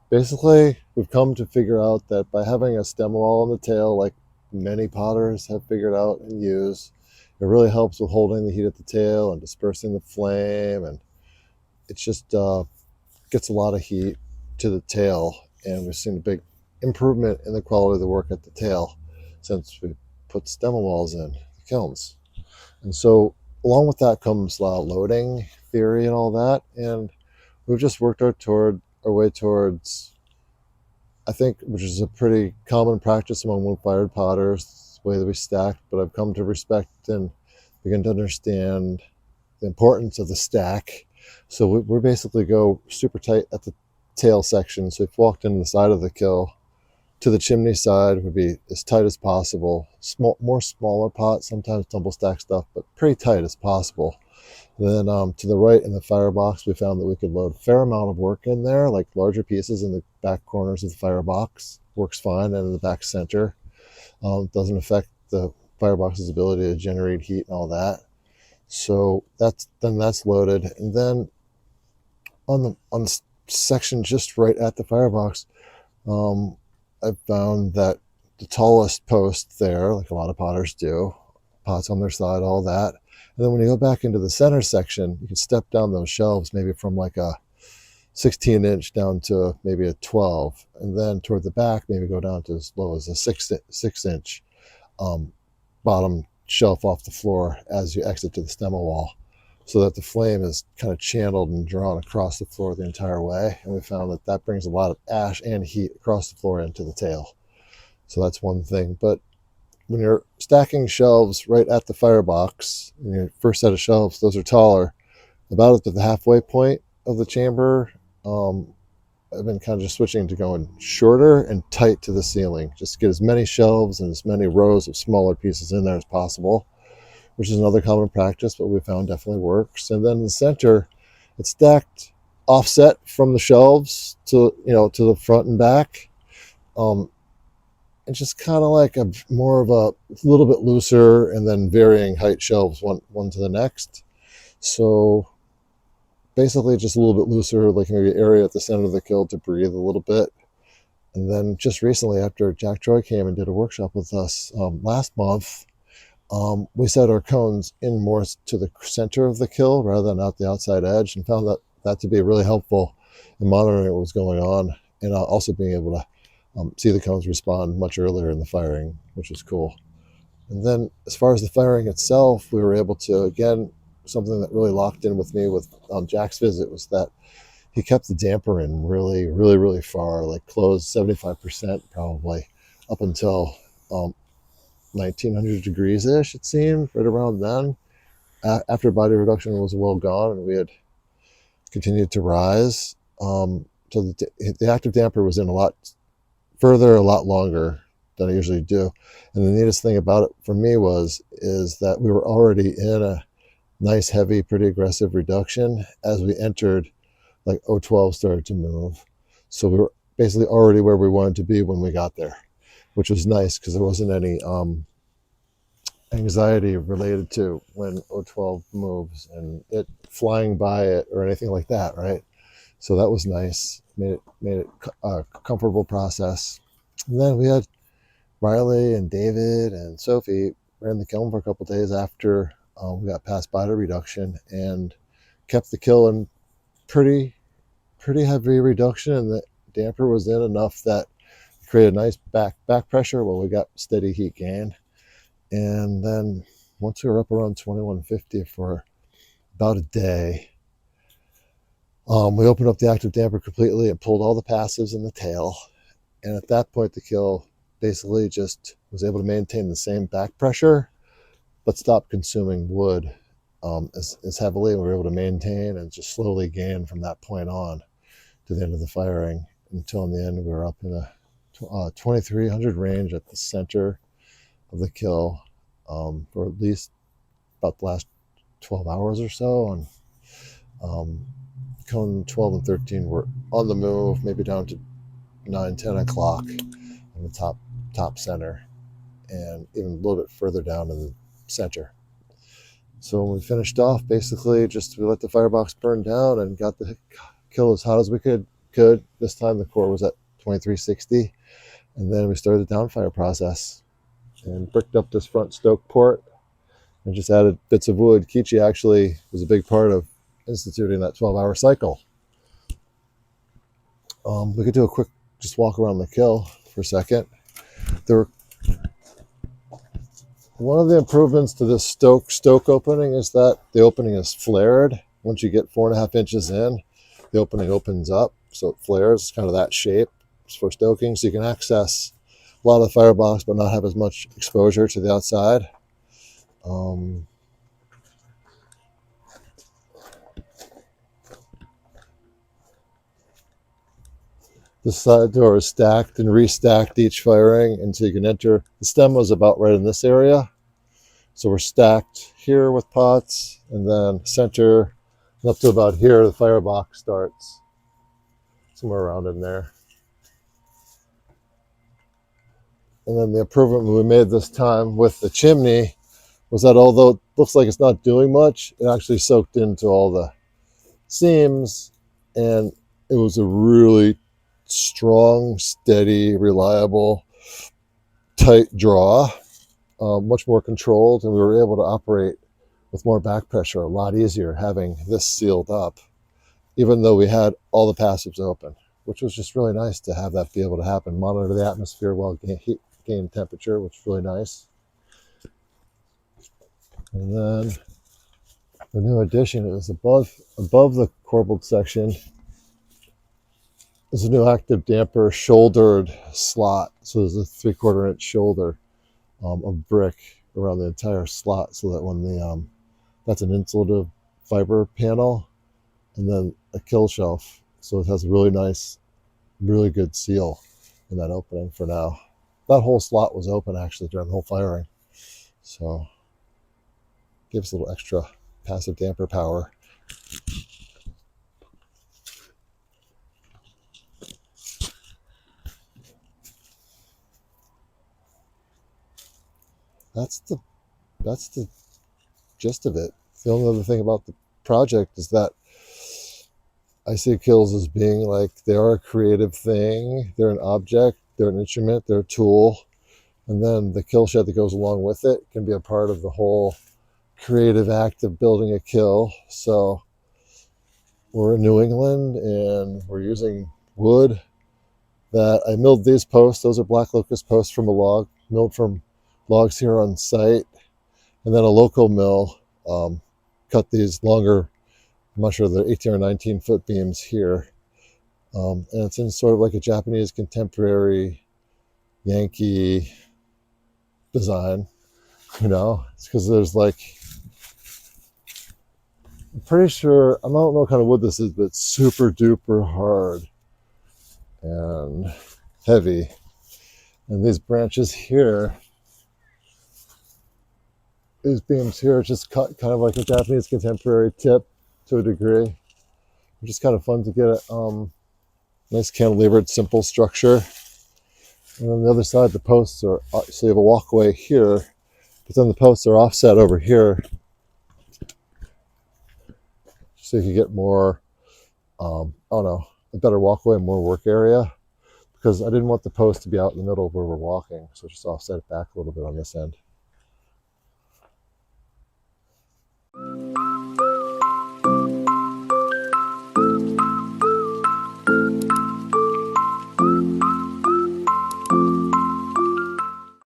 Basically, we've come to figure out that by having a stem wall on the tail, like many potters have figured out and use, it really helps with holding the heat at the tail and dispersing the flame, and it just gets a lot of heat to the tail. And we've seen a big improvement in the quality of the work at the tail since we put stem walls in the kilns. And so, along with that comes loading theory and all that, and we've just worked our way towards, I think, which is a pretty common practice among wood-fired potters, the way that we stack. But I've come to respect and begin to understand the importance of the stack. So we basically go super tight at the tail section. So if you walked into the side of the kill, to the chimney side would be as tight as possible. More smaller pot, sometimes tumble stack stuff, but pretty tight as possible. Then to the right in the firebox, we found that we could load a fair amount of work in there, like larger pieces in the back corners of the firebox. Works fine, and in the back center. Doesn't affect the firebox's ability to generate heat and all that. So that's loaded. And then on the section just right at the firebox, I found that the tallest post there, like a lot of potters do, pots on their side, all that. And then when you go back into the center section, you can step down those shelves maybe from like a 16-inch down to maybe a 12. And then toward the back, maybe go down to as low as a 6-inch bottom shelf off the floor as you exit to the stemma wall, so that the flame is kind of channeled and drawn across the floor the entire way. And we found that that brings a lot of ash and heat across the floor into the tail. So that's one thing. But when you're stacking shelves right at the firebox, in your first set of shelves, those are taller, about at the halfway point of the chamber. I've been kind of just switching to going shorter and tight to the ceiling, just to get as many shelves and as many rows of smaller pieces in there as possible, which is another common practice, but we found definitely works. And then in the center, it's stacked offset from the shelves to the front and back. It's just kind of like a more of a little bit looser and then varying height shelves one to the next. So basically just a little bit looser, like maybe area at the center of the kiln to breathe a little bit. And then just recently, after Jack Troy came and did a workshop with us last month, we set our cones in more to the center of the kill rather than out the outside edge, and found that to be really helpful in monitoring what was going on, and also being able to see the cones respond much earlier in the firing, which is cool. And then as far as the firing itself, we were able to, again, something that really locked in with me with Jack's visit was that he kept the damper in really, really, really far, like closed 75% probably, up until 1900 degrees ish, it seemed, right around then. After body reduction was well gone and we had continued to rise. So the active damper was in a lot further, a lot longer than I usually do. And the neatest thing about it for me is that we were already in a nice, heavy, pretty aggressive reduction as we entered, like 012 started to move. So we were basically already where we wanted to be when we got there, which was nice because there wasn't any anxiety related to when 012 moves and it flying by it or anything like that, right? So that was nice. Made it a comfortable process. And then we had Riley and David and Sophie ran the kiln for a couple of days after we got past body reduction, and kept the kiln pretty heavy reduction, and the damper was in enough that it created a nice back pressure while we got steady heat gain. And then once we were up around 2150 for about a day, we opened up the active damper completely and pulled all the passives in the tail. And at that point, the kiln basically just was able to maintain the same back pressure, but stop consuming wood as heavily. And we were able to maintain and just slowly gain from that point on to the end of the firing, until in the end we were up in a 2300 range at the center of the kill for at least about the last 12 hours or so. And cone 12 and 13 were on the move, maybe down to 9-10 o'clock in the top center, and even a little bit further down in the center. So when we finished off, basically just we let the firebox burn down and got the kill as hot as we could could. This time the core was at 2360. And then we started the downfire process and bricked up this front stoke port and just added bits of wood. Kichi actually was a big part of instituting that 12-hour cycle. We could do a quick just walk around the kill for a second. One of the improvements to this stoke opening is that the opening is flared. Once you get 4.5 inches in, the opening opens up, so it flares. It's kind of that shape for stoking, so you can access a lot of the firebox but not have as much exposure to the outside. The side door is stacked and restacked each firing until you can enter. The stem was about right in this area. So we're stacked here with pots, and then center and up to about here, the firebox starts. Somewhere around in there. And then the improvement we made this time with the chimney was that although it looks like it's not doing much, it actually soaked into all the seams, and it was a really strong, steady, reliable, tight draw, much more controlled, and we were able to operate with more back pressure a lot easier having this sealed up, even though we had all the passives open, which was just really nice to have that be able to happen. Monitor the atmosphere while gain temperature, which is really nice. And then the new addition is above the corbelled section is a new active damper shouldered slot. So there's a 3/4 inch shoulder of brick around the entire slot, so that when the that's an insulative fiber panel, and then a kill shelf, so it has a really nice, really good seal in that opening for now. That whole slot was open actually during the whole firing, so gives a little extra passive damper power. That's the gist of it. The only other thing about the project is that I see kills as being like they are a creative thing. They're an object, they're an instrument, they're a tool. And then the kill shed that goes along with it can be a part of the whole creative act of building a kill. So we're in New England and we're using wood that I milled these posts. Those are black locust posts from a log, milled from logs here on site. And then a local mill cut these longer, I'm not sure, they're 18 or 19 foot beams here. And it's in sort of like a Japanese contemporary Yankee design, you know. It's because there's like, I'm pretty sure, I don't know what kind of wood this is, but it's super duper hard and heavy. And these branches here, these beams here, just cut kind of like a Japanese contemporary tip to a degree, which is kind of fun to get a nice cantilevered, simple structure. And on the other side, the posts are, so you have a walkway here, but then the posts are offset over here, so you can get more, I don't know, a better walkway, more work area, because I didn't want the post to be out in the middle where we're walking, so just offset it back a little bit on this end.